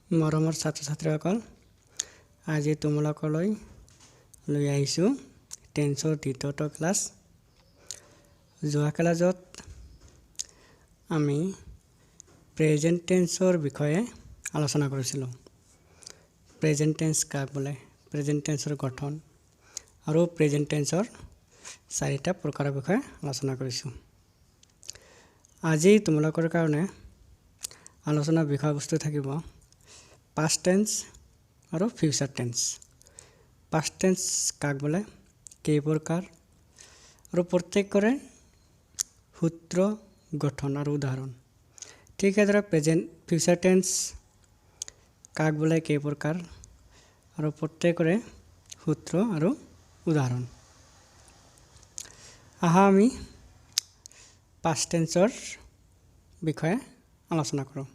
মৰমৰ ছাত্ৰ ছাত্ৰীসকল আজি তোমালোকলৈ লৈ আহিছো টেন্সৰ দ্বিতীয়টো ক্লাছ। যোৱা ক্লাছত আমি প্ৰেজেন্ট টেন্সৰ বিষয়ে আলোচনা কৰিছিলোঁ। প্ৰেজেন্ট টেন্স কাক বোলে, প্ৰেজেন্ট টেন্সৰ গঠন আৰু প্ৰেজেন্ট টেন্সৰ চাৰিটা প্ৰকাৰৰ বিষয়ে আলোচনা কৰিছোঁ। আজি তোমালোকৰ কাৰণে আলোচনাৰ বিষয়বস্তু থাকিব past tense আৰু future tense। past tense কাক বোলে, কেই প্ৰকাৰ আৰু প্ৰত্যেকৰে সূত্ৰ, গঠন আৰু উদাহৰণ। ঠিক এদৰে future tense কাক বোলে, কেই প্ৰকাৰ আৰু প্ৰত্যেকৰে সূত্ৰ আৰু উদাহৰণ। আহা আমি past tenseৰ বিষয়ে আলোচনা কৰোঁ।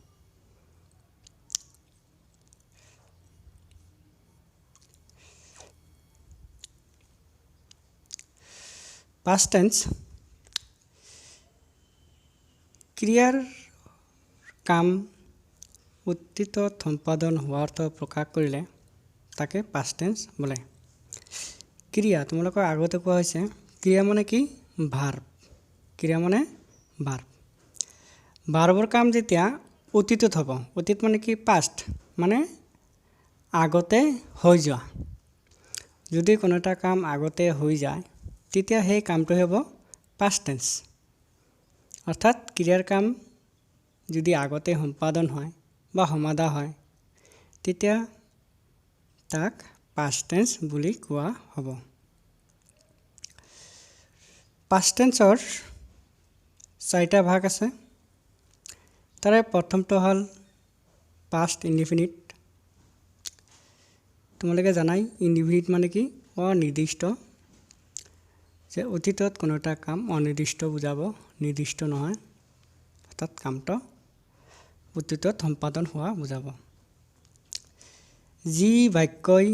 past tense ক্ৰিয়াৰ কাম অতীতত সম্পাদন হোৱাৰ অৰ্থ প্ৰকাশ কৰিলে তাকে past tense বোলে। ক্ৰিয়া তোমালোকৰ আগতে কোৱা হৈছে, ক্ৰিয়া মানে কি? ভাৰ্ব। ক্ৰিয়া মানে ভাৰ্ব। ভাৰ্বৰ কাম যেতিয়া অতীতত হ'ব, অতীত মানে কি? পাষ্ট, মানে আগতে হৈ যোৱা। যদি কোনো এটা কাম আগতে হৈ যায় তেতিয়া সেই কামটো হ'ব past tense। অৰ্থাৎ ক্ৰিয়াৰ কাম যদি আগতে সম্পাদন হয় বা সমাধা হয় তেতিয়া তাক past tense বুলি কোৱা হ'ব। past tenseৰ চাৰিটা ভাগ আছে। তাৰে প্ৰথমটো হ'ল past indefinite। তোমালোকে জানাই indefinite মানে কি? অনিৰ্দিষ্ট। যে অতীতত কোনো এটা কাম অনিৰ্দিষ্ট বুজাব, নিৰ্দিষ্ট নহয়। অৰ্থাৎ কামটো অতীতত সম্পাদন হোৱা বুজাব। যি বাক্যই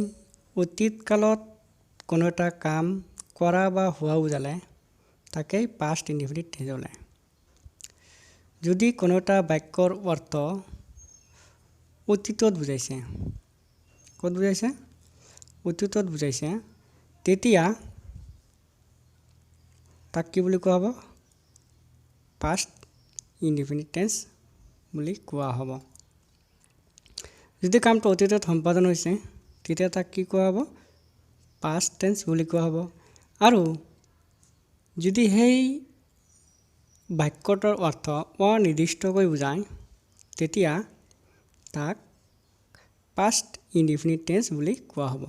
অতীত কালত কোনো এটা কাম কৰা বা হোৱা বুজালে তাকেই past indefinite বোলে। যদি কোনো এটা বাক্যৰ অৰ্থ অতীতত বুজাইছে, ক'ত বুজাইছে? অতীতত বুজাইছে, তেতিয়া তাক কি বুলি কোৱা হ'ব? past indefinite tense বুলি কোৱা হ'ব। যদি কামটো অতীতত সম্পাদন হৈছে তেতিয়া তাক কি কোৱা হ'ব? past tense বুলি কোৱা হ'ব। আৰু যদি সেই বাক্যটোৰ অৰ্থ অনিৰ্দিষ্টকৈ বুজায় তেতিয়া তাক past indefinite tense বুলি কোৱা হ'ব।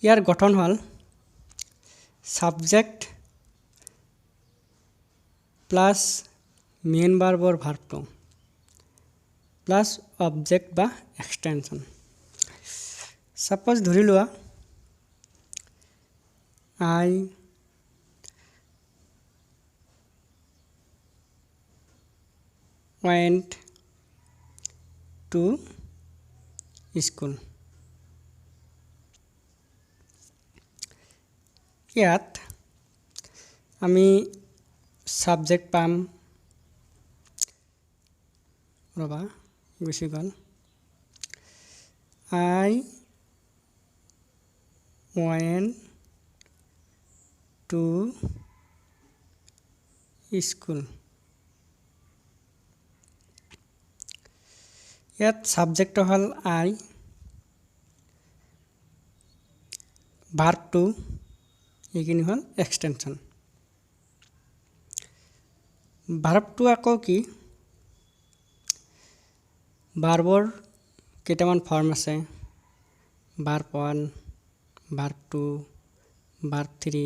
ইয়াৰ গঠন হ'ল subject প্লাছ মেইন ভাৰ্বৰ ভাৰ্বটো প্লাছ অবজেক্ট বা এক্সটেনশ্যন। ছাপ'জ ধৰি লোৱা I went to school। ইয়াত আমি সাবজেক্ট পাম, ৰবা গুচি গ'ল, I went to school। ইয়াত সাবজেক্ট হ'ল I, ভাৰ্বটো এইখিনি হ'ল এক্সটেনশ্যন। ভাৰ্বটো আকৌ কি? ভাৰ্বৰ কেইটামান ফৰ্ম আছে, ভাৰ্ব 1, ভাৰ্ব 2, ভাৰ্ব 3,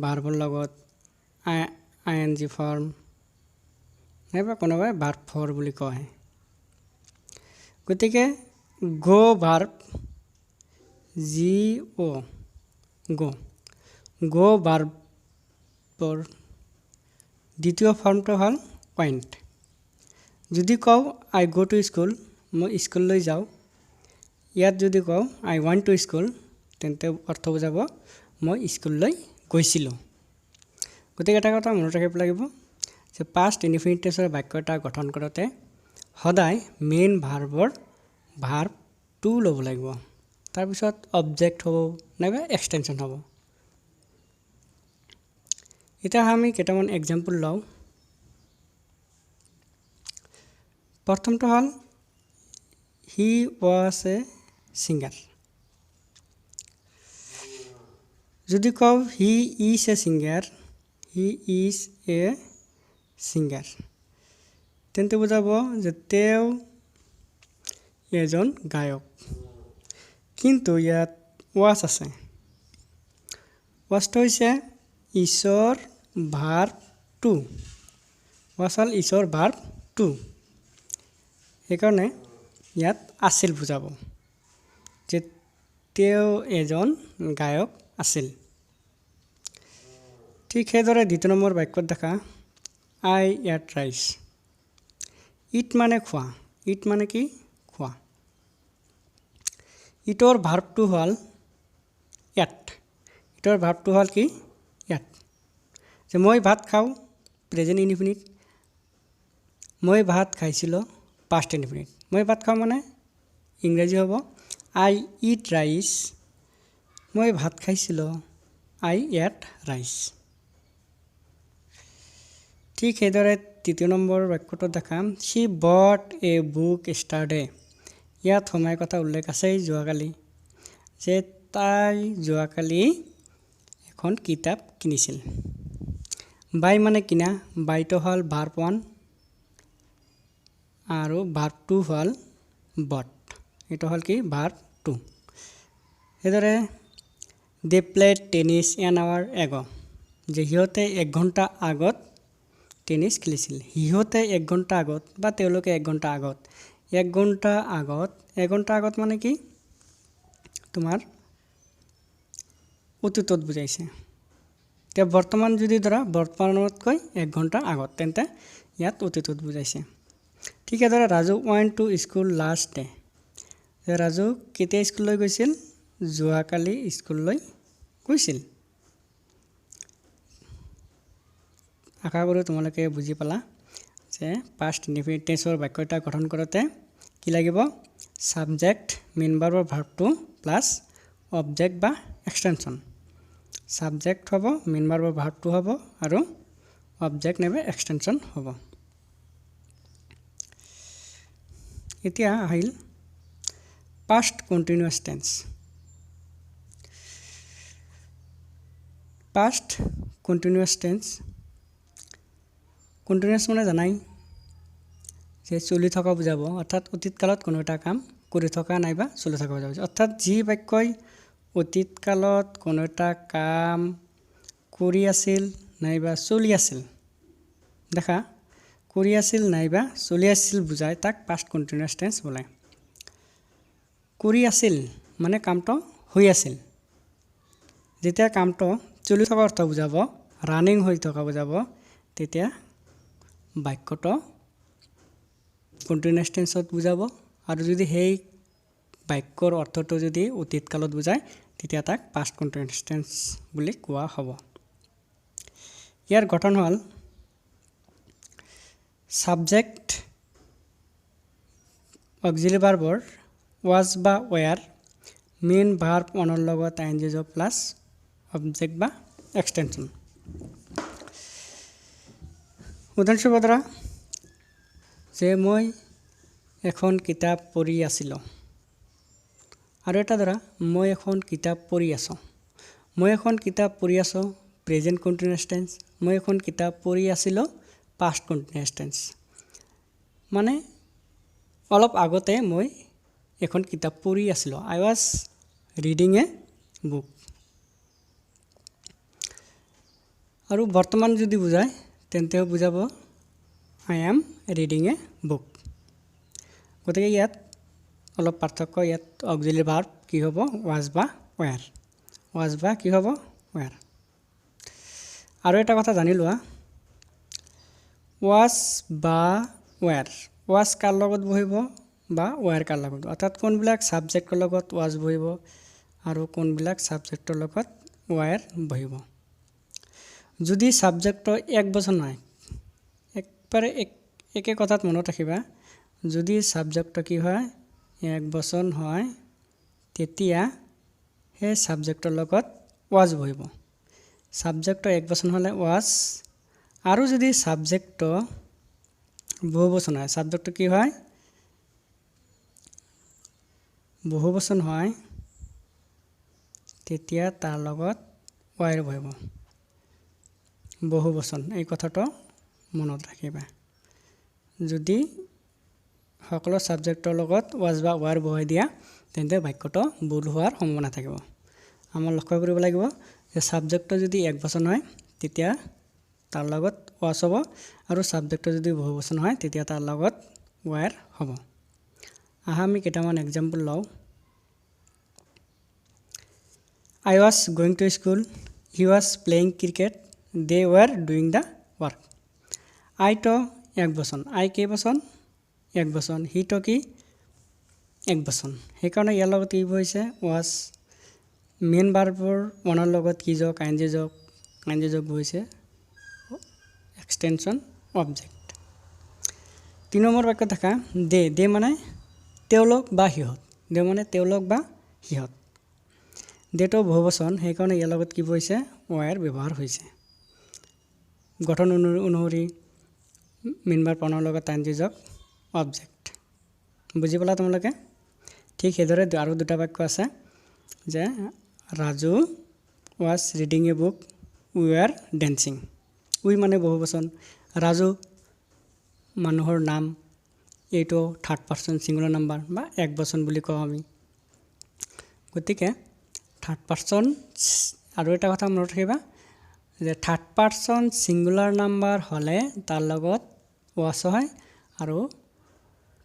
ভাৰ্বৰ লগত ING ফৰ্ম, নাইবা কোনোবাই ভাৰ্ব 4 বুলি কয়। গতিকে গো ভাৰ্ব GO, গো ভাৰ্বৰ দ্বিতীয় ফৰ্মটো হ'ল went। যদি কওঁ I go to school, মই স্কুললৈ যাওঁ, ইয়াত যদি কওঁ I went to school তেন্তে অৰ্থ বুজাব মই স্কুললৈ গৈছিলোঁ। গতিকে এটা কথা মনত ৰাখিব লাগিব যে পাষ্ট ইনডিফিনিট টেন্সৰ বাক্য এটা গঠন কৰোঁতে সদায় মেইন ভাৰ্বৰ ভাৰ্ব টু ল'ব লাগিব। তাৰপিছত অবজেক্ট হ'ব নাইবা এক্সটেনশ্যন হ'ব। এতিয়া আমি কেইটামান এক্সাম্পল লওঁ। প্ৰথমটো হ'ল হি ৱাজ এ ছিংগাৰ। যদি কওঁ he is a singer, he is a singer, তেন্তে বুজাব যে তেওঁ এজন গায়ক। কিন্তু ইয়াত ৱাজ আছে। ৱাজটো হৈছে ইজৰ ভাৰ্ব টু। ৱাজ হ'ল ইজৰ ভাৰ্ব টু। সেইকাৰণে ইয়াত আছিল বুজাব যে তেওঁ এজন গায়ক আছিল। ঠিক সেইদৰে দ্বিতীয় নম্বৰ বাক্যত দেখা আই এট ৰাইচ। ইট মানে খোৱা। ইট মানে কি? খোৱা। ইটৰ ভাৰ্বটো হ'ল এট। ইটৰ ভাৰ্বটো হ'ল কি? এট। যে মই ভাত খাওঁ প্ৰেজেণ্ট ইনডিফিনিট। মই ভাত খাইছিলোঁ পাষ্ট ইনডিফিনিট। মই ভাত খাওঁ মানে ইংৰাজী হ'ব আই ইট ৰাইচ। মই ভাত খাইছিলোঁ আই এট ৰাইচ। ঠিক সেইদৰে তৃতীয় নম্বৰ বাক্যটো দেখাম শ্বি বট এ বুক ষ্টাৰডে। ইয়াত সময় কথা উল্লেখ আছে যোৱাকালি, যে তাই যোৱাকালি এখন কিতাপ কিনিছিল। বাই মানে কিনা। বাইটো হ'ল ভাৰ্ব ওৱান আৰু ভাৰ্ব টু হ'ল বট। এইটো হ'ল কি? Verb two. সেইদৰে they played tennis an hour ago'. যে সিহঁতে 1 ঘণ্টা আগত টেনিছ খেলিছিল। সিহঁতে 1 ঘণ্টা আগত বা তেওঁলোকে 1 ঘণ্টা আগত। 1 ঘণ্টা আগত, 1 ঘণ্টা আগত মানে কি? তোমাৰ অতীতত বুজাইছে। এতিয়া বৰ্তমান যদি ধৰা বৰ্তমানতকৈ 1 ঘণ্টা আগত, তেন্তে ইয়াত অতীতত বুজাইছে। ঠিক সেইদৰে Raju went to school last day. Raju কেতিয়া স্কুললৈ গৈছিল? যোৱাকালি স্কুললৈ গৈছিল। আশা কৰোঁ তোমালোকে বুজি পালা যে পাষ্ট ইনডিফিনিট টেন্সৰ বাক্য এটা গঠন কৰোঁতে কি লাগিব? ছাবজেক্ট মেইন ভাৰ্বৰ ভাৰ্ব টু প্লাছ অবজেক্ট বা এক্সটেনশ্যন। ছাবজেক্ট হ'ব, মেইন ভাৰ্বৰ ভাৰ্ব টু হ'ব আৰু অবজেক্ট নাইবা এক্সটেনশ্যন হ'ব। এতিয়া আহিল past continuous tense. Past continuous tense, continuous মানে জানাই যে চলি থকা বুজাব। অৰ্থাৎ অতীত কালত কোনো এটা কাম কৰি থকা নাইবা চলি থকা বুজাব। অৰ্থাৎ যি বাক্যই অতীত কালত কোনো এটা কাম কৰি আছিল নাইবা চলি আছিল, দেখা কৰি আছিল নাইবা চলি আছিল বুজায়, তাক পাষ্ট কণ্টিনিউৱাছ টেন্স বোলে। কৰি আছিল মানে কামটো হৈ আছিল। যেতিয়া কামটো চলি থকা অৰ্থ বুজাব, ৰানিং হৈ থকা বুজাব, তেতিয়া বাক্যটো কণ্টিনিউৱাছ টেন্সত বুজাব। আৰু যদি সেই বাক্যৰ অৰ্থটো যদি অতীত কালত বুজায়, তেতিয়া তাক পাষ্ট কণ্টিনিউৱাছ টেন্স বুলি কোৱা হ'ব। ইয়াৰ গঠন হ'ল ছাবজেক্ট অক্সিলাৰী ভাৰ্বৰ ৱাজ বা ৱেৰ, মেইন ভাৰ্ব ওৱানৰ লগত আইএনজি যোগ প্লাছ অবজেক্ট বা এক্সটেনশ্যন। উদাহৰণস্বৰূপে ধৰা যে মই এখন কিতাপ পঢ়ি আছিলোঁ। আৰু এটা ধৰা মই এখন কিতাপ পঢ়ি আছোঁ। মই এখন কিতাপ পঢ়ি আছোঁ প্ৰেজেণ্ট কণ্টিনিউৱাছ টেন্স। মই এখন কিতাপ পঢ়ি আছিলোঁ পাষ্ট কণ্টিনিউৱাছ টেন্স। মানে অলপ আগতে মই এখন কিতাপ পঢ়ি আছিলোঁ। আই ৱাজ ৰিডিং এ বুক। আৰু বৰ্তমান যদি বুজায় তেন্তে বুজাব I am reading a book. গতিকে ইয়াত অলপ পাৰ্থক্য। ইয়াত অক্সিলাৰী ভাৰ্ব কি হ'ব? ৱাজ বা ৱেৰ। ৱাজ বা কি হ'ব? ৱেৰ। আৰু এটা কথা জানি লোৱা, ৱাজ বা ৱেৰ। ৱাজ কাৰ লগত বহিব বা ৱেৰ কাৰ লগত? অৰ্থাৎ কোনবিলাক ছাবজেক্টৰ লগত ৱাজ বহিব আৰু কোনবিলাক ছাবজেক্টৰ লগত ৱেৰ বহিব। যদি ছাবজেক্টৰ এক বচন হয়, একবাৰে একে কথাত মনত ৰাখিবা যদি সাবজেক্টটো কি হয় এক বচন হয় তেতিয়া সেই সাবজেক্টৰ লগত was বহিব সাবজেক্টটো এক বচন হলে was আৰু যদি সাবজেক্টটো বহুবচন হয় সাবজেক্টটো কি হয় বহুবচন হয় তেতিয়া তাৰ লগত were বহিব বহুবচন এই কথাটো মনত ৰাখিবা যদি সকলো সাবজেক্টৰ লগত was বা were বহাই দিয়া তেন্তে বাক্যটো ভুল হোৱাৰ সম্ভাৱনা থাকিব আমাৰ লক্ষ্য কৰিব লাগিব যে সাবজেক্টটো যদি এক বচন হয় তেতিয়া তাৰ লগত was হ'ব আৰু সাবজেক্টটো যদি বহুবচন হয় তেতিয়া তাৰ লগত were হ'ব আহা আমি কেইটামান এক্সাম্পল লওঁ I was going to school he was playing cricket they were doing the work I to এক বচন I কেই বচন এক বচন he to কি এক বচন সেইকাৰণে ইয়াৰ লগত কি হৈছে was মেইন ভাৰ্বৰ ওনৰ লগত কি যোগ আইএনজি যোগ হৈছে এক্সটেনশন অবজেক্ট 3 নম্বৰ বাক্য থকা দে মানে তেওঁলোক বা সিহঁত দে মানে তেওঁলোক বা সিহঁত দেটো বহুবচন সেইকাৰণে ইয়াৰ লগত কি হৈছে were ব্যৱহাৰ হৈছে গঠন অনুসৰি মেইন ভাৰ্ব ওনৰ লগত আইএনজি যোগ অবজেক্ট বুজি পালা তোমালোকে ঠিক সেইদৰে আৰু দুটা বাক্য আছে যে Raju was reading a book we were dancing we মানে বহুবচন ৰাজু মানুহৰ নাম এইটো থাৰ্ড পাৰসন সিঙ্গুলাৰ নাম্বাৰ বা এক বচন বুলি কওঁ আমি গতিকে থাৰ্ড পাৰসন আৰু এটা কথা মনত ৰাখিবা যে থাৰ্ড পাৰসন সিঙ্গুলাৰ নাম্বাৰ হলে তাৰ লগত was হয় আৰু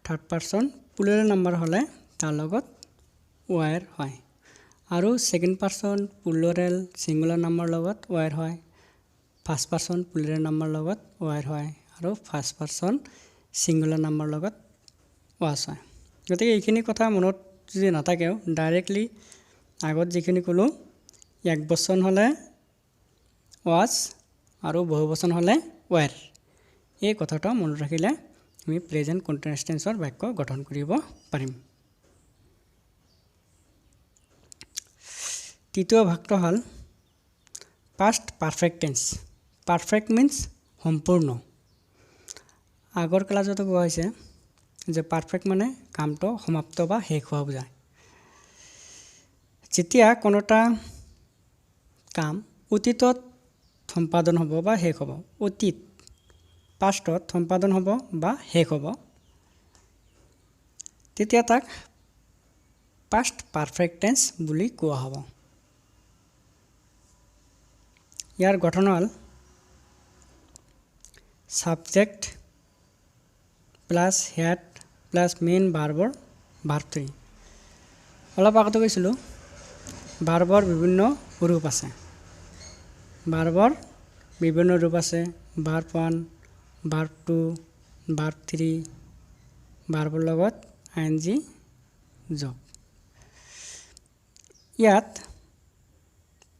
থাৰ্ড পাৰসন প্লুৰেল নাম্বাৰ হলে তাৰ লগত were হয় আৰু second person plural singular number লগত ওয়াৰ হয় ফাৰ্স্ট পাৰসন প্লুৰাল নাম্বাৰ লগত ওয়াৰ হয় আৰু ফার্স্ট পারসন সিঙ্গুলার নাম্বার লগত ওয়াস হয় গতিকে এইখিনি কথা মনত যদি নাথাকেও ডাইরেক্টলি আগত যিখিনি কলো এক বচন হলে ওয়াস আৰু বহুবচন হলে ওয়াৰ এই কথাটো মনত ৰাখিলে আমি প্ৰেজেন্ট কন্টিনিউয়াস টেন্সৰ বাক্য গঠন কৰিব পাৰিম তৃতীয় ভাগটো হল past perfect tense perfect means সম্পূৰ্ণ আগৰ ক্লাছত কোৱা হৈছে যে perfect মানে কামটো সমাপ্ত বা শেষ হোৱা বুজায় যেতিয়া কোনোটা কাম অতীতত সম্পাদন হ'ব বা শেষ হ'ব অতীত পাষ্টত সম্পাদন হ'ব বা শেষ হ'ব তেতিয়া তাক past perfect tense বুলি কোৱা হ'ব ইয়াৰ গঠন হল subject plus had plus main ভাৰ্বৰ ভাৰ্ব 3 অলপ আগতে কৈছিলো ভাৰ্বৰ বিভিন্ন ৰূপ আছে ভাৰ্বৰ বিভিন্ন ৰূপ আছে ভাৰ্ব 1 ভাৰ্ব 2 ভাৰ্ব 3 ভাৰ্বৰ লগত আইএনজি যোগ ইয়াত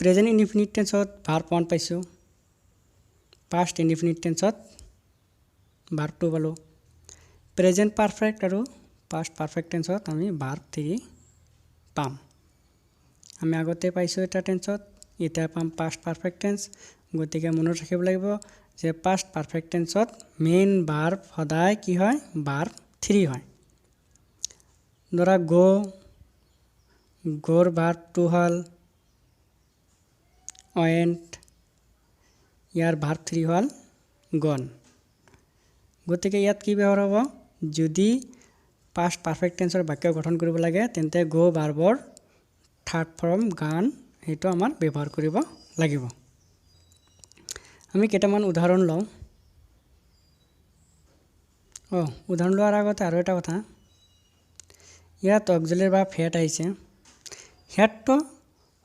প্রেজেন্ট ইনডিফিনিট টেন্সত ভার্ব 1 পাইছো পাস্ট ইনডিফিনিট টেন্সত ভার্ব 2 পালো প্রেজেন্ট পারফেক্ট আৰু পাস্ট পারফেক্ট টেন্সত আমি ভার্ব 3 পাম আমি আগতে পাইছো এটা টেন্সত এটা পাম পাস্ট পারফেক্ট টেন্স গতিকে মনত ৰাখিব লাগিব যে পাস্ট পাৰফেক্ট টেন্সত মেইন ভাৰ্ব সদায় কি হয় ভাৰ্ব 3 হয় ধৰা গোৰ ভাৰ্ব 2 হল went ইয়াৰ ভাৰ্ব 3 হল gone গতিকে ইয়াত কি ব্যৱহাৰ হ'ব যদি পাস্ট পাৰফেক্ট টেন্সৰ বাক্য গঠন কৰিব লাগে তেন্তে গো ভাৰ্বৰ থাৰ্ড ফৰ্ম gone হেতু আমাৰ ব্যৱহাৰ কৰিব লাগিব আমি কেইটামান উদাহৰণ লওঁ উদাহৰণ লোৱাৰ আগতে আৰু এটা কথা ইয়াত অক্সিলাৰি ভাৰ্ব হেড আহিছে হেডটো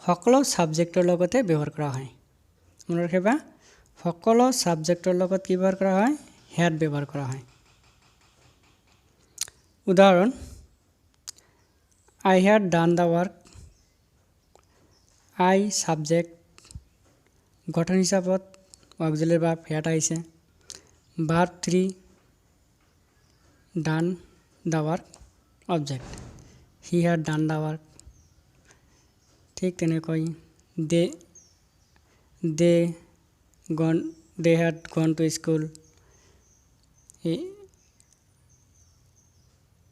সকলো সাবজেক্টৰ লগতে ব্যৱহাৰ কৰা হয় মনত ৰাখিবা সকলো সাবজেক্টৰ লগত কি ব্যৱহাৰ কৰা হয় হেড ব্যৱহাৰ কৰা হয় উদাহৰণ I had done the work I subject গঠন হিচাপত অক্সিলাৰি ভাৰ্ব হেড আহিছে verb 3 done the work object he had done the work ঠিক তেনেকৈ they had gone to school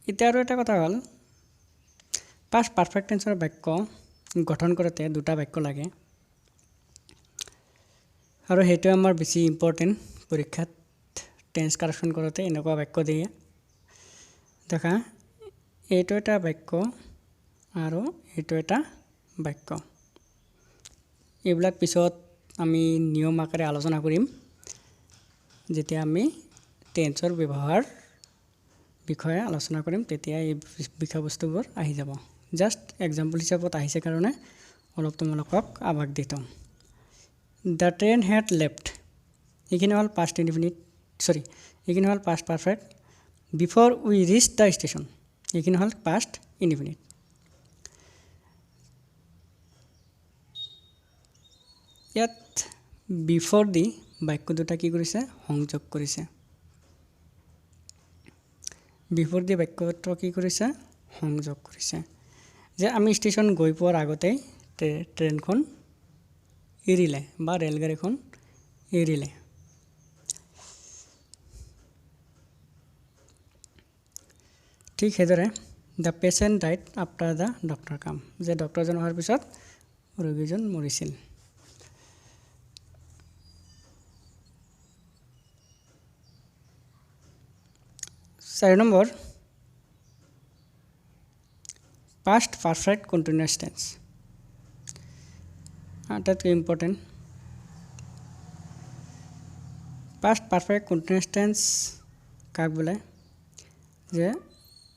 এতিয়া আৰু এটা কথা হ'ল past perfect tenseৰ বাক্য গঠন কৰোঁতে দুটা বাক্য লাগে আৰু সেইটো আমাৰ বেছি ইম্পৰ্টেণ্ট পৰীক্ষাত টেন্স কাৰেকশ্যন কৰোঁতে এনেকুৱা বাক্য দিয়ে দেখা এইটো এটা বাক্য আৰু এইটো এটা বাক্য এইবিলাক পিছত আমি নিয়ম আকাৰে আলোচনা কৰিম যেতিয়া আমি টেন্সৰ ব্যৱহাৰ বিষয়ে আলোচনা কৰিম তেতিয়া এই বিষয়বস্তুবোৰ আহি যাব জাষ্ট এক্সাম্পল হিচাপত আহিছে কাৰণে অলপ তোমালোকক আভাস দিওঁ The train had left এইখিনি হ'ল past indefinite এইখিনি হ'ল past perfect before we reached the station এইখিনি হ'ল past indefinite ইয়াত before দি বাক্য দুটা কি কৰিছে সংযোগ কৰিছে before দি বাক্যটো কি কৰিছে সংযোগ কৰিছে যে আমি ষ্টেচন গৈ পোৱাৰ আগতে ট্ৰেইনখন এৰিলে বা ৰেলগাড়ীখন এৰিলে ঠিক সেইদৰে the patient died after the doctor কাম যে ডক্টৰজন অহাৰ পিছত ৰোগীজন মৰিছিল 4 number past perfect continuous tense আটাইতকৈ important past perfect continuous tense কাক বোলে যে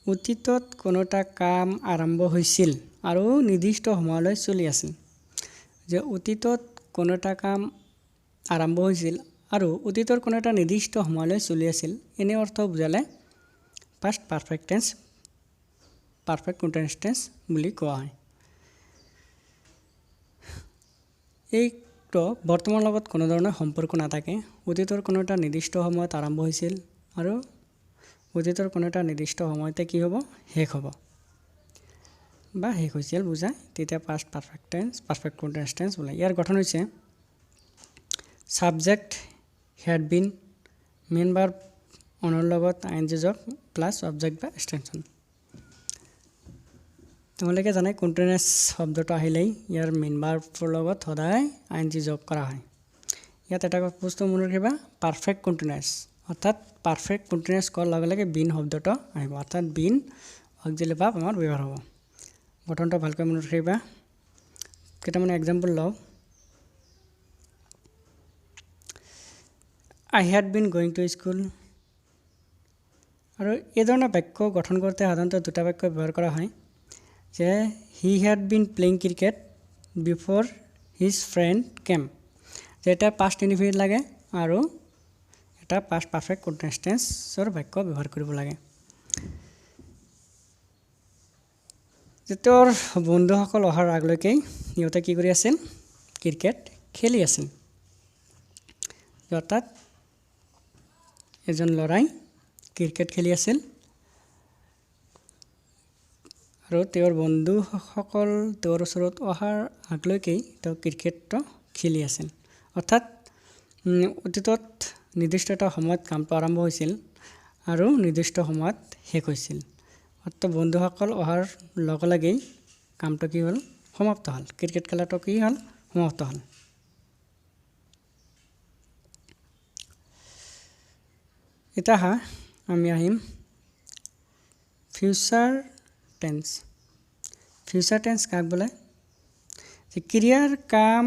অতীতত কোনো এটা কাম আৰম্ভ হৈছিল আৰু নিৰ্দিষ্ট সময়লৈ চলি আছিল যে অতীতত কোনো এটা কাম আৰম্ভ হৈছিল আৰু অতীতৰ কোনো এটা নিৰ্দিষ্ট সময়লৈ চলি আছিল এনে অৰ্থ বুজালে past perfect tense perfect continuous tense বুলি কোৱা হয় এইটো বৰ্তমানৰ লগত কোনো ধৰণৰ সম্পৰ্ক নাথাকে অতীতৰ কোনো এটা নিৰ্দিষ্ট সময়ত আৰম্ভ হৈছিল আৰু অতীতৰ কোনো এটা নিৰ্দিষ্ট সময়তে কি হ'ব শেষ হ'ব বা শেষ হৈছিল বুজায় তেতিয়া past perfect tense perfect continuous tense বোলে ইয়াৰ গঠন হৈছে subject had been main verb অনৰ লগত ing যোগ প্লাস অবজেক্ট বা এক্সটেনশন তোমালোকে জানাই কন্টিনিউয়াস শব্দটো আহিলেই ইয়াৰ মেইন ভাৰ্বৰ লগত সদায় ing যোগ কৰা হয় ইয়াত এটা বস্তু মনত ৰাখিবা পাৰফেক্ট কন্টিনিউয়াস অৰ্থাৎ পাৰফেক্ট কন্টিনিউয়াস কৰাৰ লগে লগে বিন শব্দটো আহিব অৰ্থাৎ বিন অক্সিলাৰি ভাৰ্ব আমাৰ ব্যৱহাৰ হ'ব গঠনটো ভালকৈ মনত ৰাখিবা কেইটামান এক্সাম্পল লও I had been going to school আৰু এই ধৰণৰ বাক্য গঠন কৰোঁতে সাধাৰণতে দুটা বাক্য ব্যৱহাৰ কৰা হয় যে he had been playing cricket before his friend came যেটা past indefinite লাগে আৰু এটা past perfect continuous tenseৰ বাক্য ব্যৱহাৰ কৰিব লাগে যেতৰ বন্ধুসকল অহাৰ আগলৈকে ইহঁতে কি কৰি আছিল ক্ৰিকেট খেলি আছিল অৰ্থাৎ এজন লৰাই ক্ৰিকেট খেলি আছিল আৰু তেওঁৰ বন্ধুসকল তেওঁৰ ওচৰত অহাৰ আগলৈকে তেওঁ ক্ৰিকেটটো খেলি আছিল অৰ্থাৎ অতীতত নিৰ্দিষ্ট এটা সময়ত কামটো আৰম্ভ হৈছিল আৰু নিৰ্দিষ্ট সময়ত শেষ হৈছিল অৰ্থাৎ বন্ধুসকল অহাৰ লগে লগে কামটো কি হ'ল সমাপ্ত হ'ল ক্ৰিকেট খেলাটো কি হ'ল সমাপ্ত হ'ল এটা আমি আহিম ফিউচাৰ টেন্স কাক বোলে যে ক্ৰিয়াৰ কাম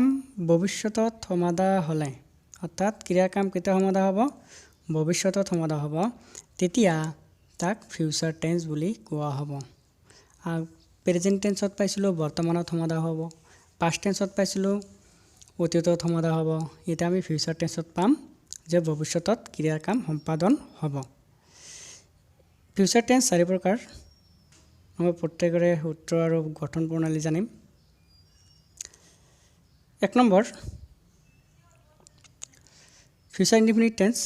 ভৱিষ্যতত সমাধা হ'লে অৰ্থাৎ ক্ৰিয়াৰ কাম কেতিয়া সমাধা হ'ব ভৱিষ্যতত সমাধা হ'ব তেতিয়া তাক ফিউচাৰ টেন্স বুলি কোৱা হ'ব আৰু প্ৰেজেন্ট টেন্সত পাইছিলোঁ বৰ্তমানত সমাধা হ'ব পাষ্ট টেন্সত পাইছিলোঁ অতীতত সমাধা হ'ব এটা আমি ফিউচাৰ টেন্সত পাম যে ভৱিষ্যতত ক্ৰিয়াৰ কাম সম্পাদন হ'ব ফিউচাৰ টেন্স চাৰি প্ৰকাৰ আমি প্ৰত্যেকৰে সূত্ৰ আৰু গঠন প্ৰণালী জানিম এক number future indefinite tense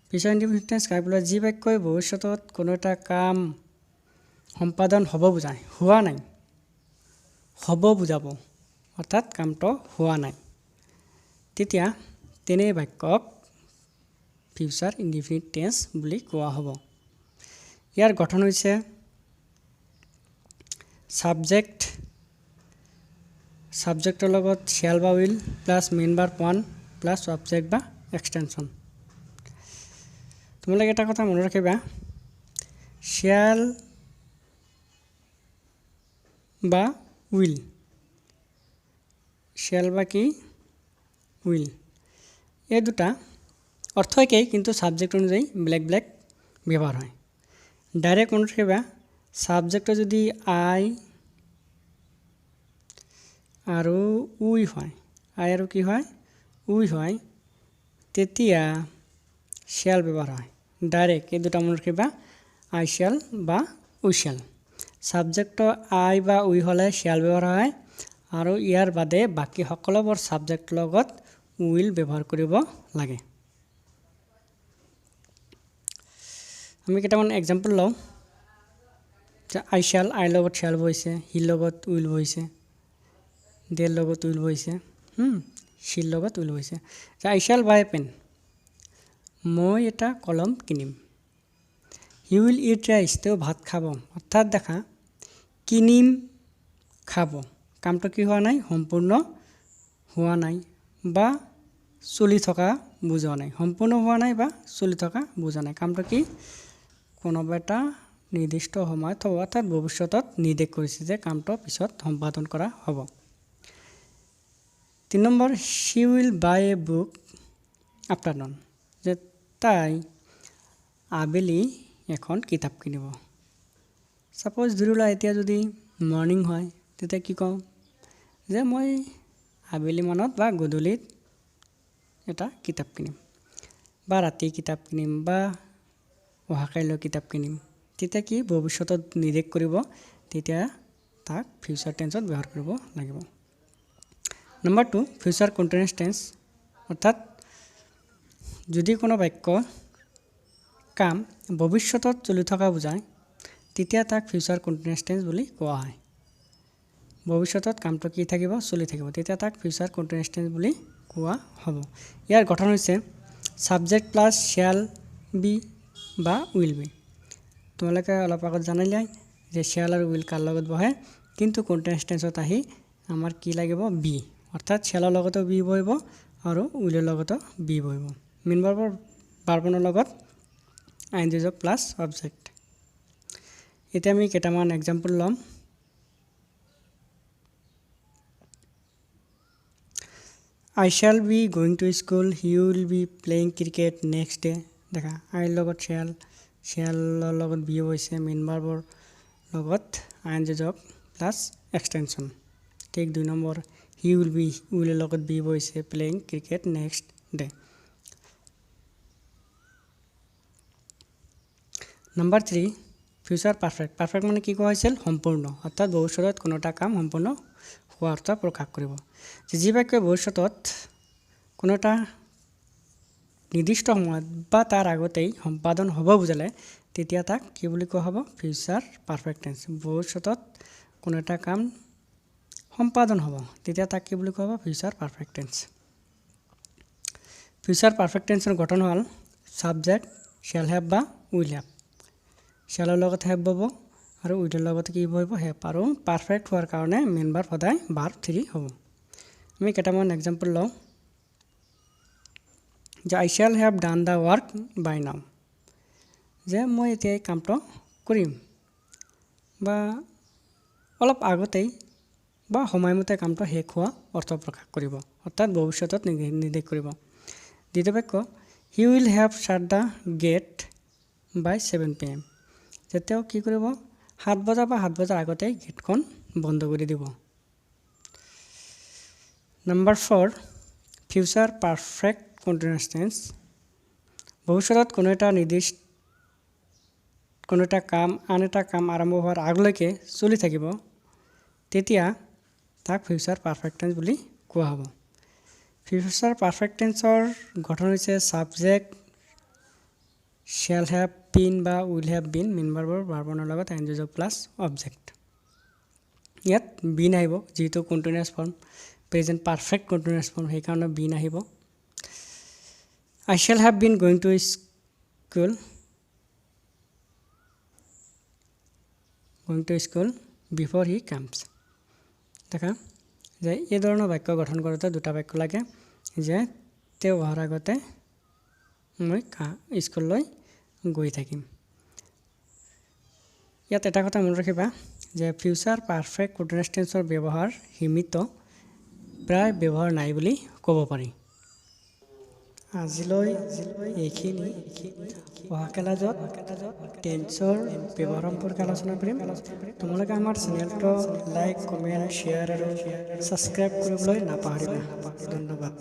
future indefinite tense কাক বোলে? যি বাক্যই ভৱিষ্যতত কোনো এটা কাম সম্পাদন হ'ব বুজায়, হোৱা নাই, হ'ব বুজাব, অৰ্থাৎ কামটো হোৱা নাই, তেতিয়া তেনে বাক্যক ফিউচাৰ ইনডিফিনিট টেন্স বুলি কোৱা হ'ব। ইয়াৰ গঠন হৈছে ছাবজেক্টৰ লগত শ্যাল বা will plus main verb one plus object বা এক্সটেনশ্যন। তোমালোকে এটা কথা মনত ৰাখিবা, শ্যাল বা উইল, শ্যাল বা কি উইল, এই দুটা অৰ্থ একেই কিন্তু ছাবজেক্ট অনুযায়ী বেলেগ বেলেগ ব্যৱহাৰ হয়। ডাইৰেক্ট মনত ৰাখিবা, ছাবজেক্টৰ যদি আই আৰু উই হয়, আই আৰু কি হয় উই হয়, তেতিয়া শ্যাল ব্যৱহাৰ হয়। ডাইৰেক্ট এই দুটা মনত ৰাখিবা, আই শ্যাল বা উই শ্যাল। ছাবজেক্টৰ আই বা উই হ'লে শ্যাল ব্যৱহাৰ হয় আৰু ইয়াৰ বাদে বাকী সকলোবোৰ ছাবজেক্টৰ লগত উইল ব্যৱহাৰ কৰিব লাগে। আমি কেইটামান এক্সাম্পল লওঁ। আই শ্যাল, আইৰ লগত শ্যাল বহিছে, হিৰ লগত উইল বহিছে, দেৰ লগত উইল বহিছে, চিৰ লগত উইল বহিছে। আই শ্যাল বাই এ পেন, মই এটা কলম কিনিম। হি উইল ইট ৰাইচ, তেওঁ ভাত খাব। অৰ্থাৎ দেখা, কিনিম, খাব, কামটো কি হোৱা নাই, সম্পূৰ্ণ হোৱা নাই বা চলি থকা বুজোৱা নাই, সম্পূৰ্ণ হোৱা নাই বা চলি থকা বুজা নাই। কামটো কি কোনোবা এটা নিৰ্দিষ্ট সময়ত হ'ব, অৰ্থাৎ ভৱিষ্যতত নিৰ্দেশ কৰিছে যে কামটো পিছত সম্পাদন কৰা হ'ব। 3 number, Shi will buy A book afternoon, যে তাই আবেলি এখন কিতাপ কিনিব। ছাপ'জ ধৰিলা এতিয়া যদি মৰ্ণিং হয়, তেতিয়া কি কওঁ যে মই আবেলিমানত বা গধূলিত এটা কিতাপ কিনিম বা ৰাতি কিতাপ কিনিম বা অহাকাইলৈ কিতাপ কিনিম। তেতিয়া কি ভৱিষ্যতত নিৰ্দেশ কৰিব, তেতিয়া তাক ফিউচাৰ টেন্সত ব্যৱহাৰ কৰিব লাগিব। নম্বৰ 2, ফিউচাৰ কণ্টিনিউয়াছ টেন্স, অৰ্থাৎ যদি কোনো বাক্য কাম ভৱিষ্যতত চলি থকা বুজায়, তেতিয়া তাক ফিউচাৰ কণ্টিনিউয়াছ টেন্স বুলি কোৱা হয়। ভৱিষ্যতত কামটো কি থাকিব, চলি থাকিব, তেতিয়া তাক ফিউচাৰ কণ্টিনিউয়াছ টেন্স বুলি কোৱা হ'ব। ইয়াৰ গঠন হৈছে ছাবজেক্ট প্লাছ শ্যাল বি বা উইল বি। তোমালোকে অলপ আগত জানিলাই যে শ্যাল আৰু উইল কাৰ লগত বহে, কিন্তু কণ্টিনিউয়াছ টেন্সত আহি আমাৰ কি লাগিব, বি, অৰ্থাৎ শ্যালৰ লগতো বি বহিব আৰু উইলৰ লগতো বি বহিব। মেইন ভাৰ্বৰ লগত আইএনজি যোগ প্লাছ অবজেক্ট। এতিয়া আমি কেইটামান এক্সাম্পল ল'ম। I shall be going to school, he will be playing cricket next day। দেখা, আইৰ লগত শ্যাল, শ্যালৰ লগত বি হৈছে, মেইন ভাৰ্বৰ লগত আইএনজি যোগ প্লাছ এক্সটেনশ্যন। ঠিক 2 নম্বৰ, হি উইল বি, উইলৰ লগত বি হৈছে, playing cricket next day. Number 3, future perfect. Perfect মানে কি কোৱা হৈছিল, সম্পূৰ্ণ, অৰ্থাৎ ভৱিষ্যতত কোনো এটা কাম সম্পূৰ্ণ হোৱা অৰ্থ প্ৰকাশ কৰিব। যি বাক্যই ভৱিষ্যতত কোনো এটা নিৰ্দিষ্ট সময়ত বা তাৰ আগতেই সম্পাদন হ'ব বুজালে, তেতিয়া তাক কি বুলি কোৱা হ'ব, ফিউচাৰ পাৰফেক্ট টেন্স। ভৱিষ্যতত কোনো এটা কাম সম্পাদন হ'ব, তেতিয়া তাক কি বুলি কোৱা হ'ব, future perfect tense. Future perfect টেন্সৰ গঠন হ'ল ছাবজেক্ট শ্যাল হেভ বা উইল হেভ, শ্যালৰ লগত হেভ হ'ব আৰু উইলৰ লগত কি বহিব, হেভ, আৰু পাৰফেক্ট হোৱাৰ কাৰণে মেইন ভাৰ্ব সদায় ভাৰ্ব 3 হ'ব। আমি কেইটামান এক্সাম্পল লওঁ। যে I shall have done the work by now, যে মই এতিয়া এই কামটো কৰিম বা অলপ আগতেই বা সময়মতে কামটো শেষ হোৱা অৰ্থ প্ৰকাশ কৰিব, অৰ্থাৎ ভৱিষ্যতত নিৰ্দেশ কৰিব। দ্বিতীয় বাক্য, he will have shut the gate by 7 PM, যে তেওঁ কি কৰিব, 7 বজা বা 7 বজাৰ আগতেই গেটখন বন্ধ কৰি দিব। Number 4, future perfect continuous tense. ভৱিষ্যতত কোনো এটা কাম আন এটা কাম আৰম্ভ হোৱাৰ আগলৈকে চলি থাকিব, তেতিয়া তাক ফিউচাৰ পাৰফেক্ট টেন্স বুলি কোৱা হ'ব। ফিউচাৰ পাৰফেক্ট টেন্সৰ গঠন হৈছে ছাবজেক্ট শ্যাল হেভ বিন বা উইল হেভ বিন মেইন ভাৰ্বৰ ভাৰ্বনৰ লগত আইএনজি প্লাছ অবজেক্ট। ইয়াত বিন আহিব যিহেতু continuous form present perfect continuous form সেইকাৰণে বিন আহিব। I shall have been going to school before he comes. দেখা যে এই ধৰণৰ বাক্য গঠন কৰোঁতে দুটা বাক্য লাগে যে তেওঁ অহাৰ আগতে মই স্কুললৈ গৈ থাকিম। ইয়াত এটা কথা মনত ৰাখিবা যে ফিউচাৰ পাৰফেক্ট কণ্টিনিউয়াছ টেন্সৰ ব্যৱহাৰ সীমিত, প্ৰায় ব্যৱহাৰ নাই বুলি ক'ব পাৰি। আজিলৈ এইখিনি। অহা ক্লাছত টেন্সৰ ব্যৱহাৰ সম্পৰ্কে আলোচনা কৰিম। তোমালোকে আমাৰ চেনেলটো লাইক, কমেণ্ট, শ্বেয়াৰ আৰু ছাবস্ক্ৰাইব কৰিবলৈ নাপাহৰিবা। ধন্যবাদ।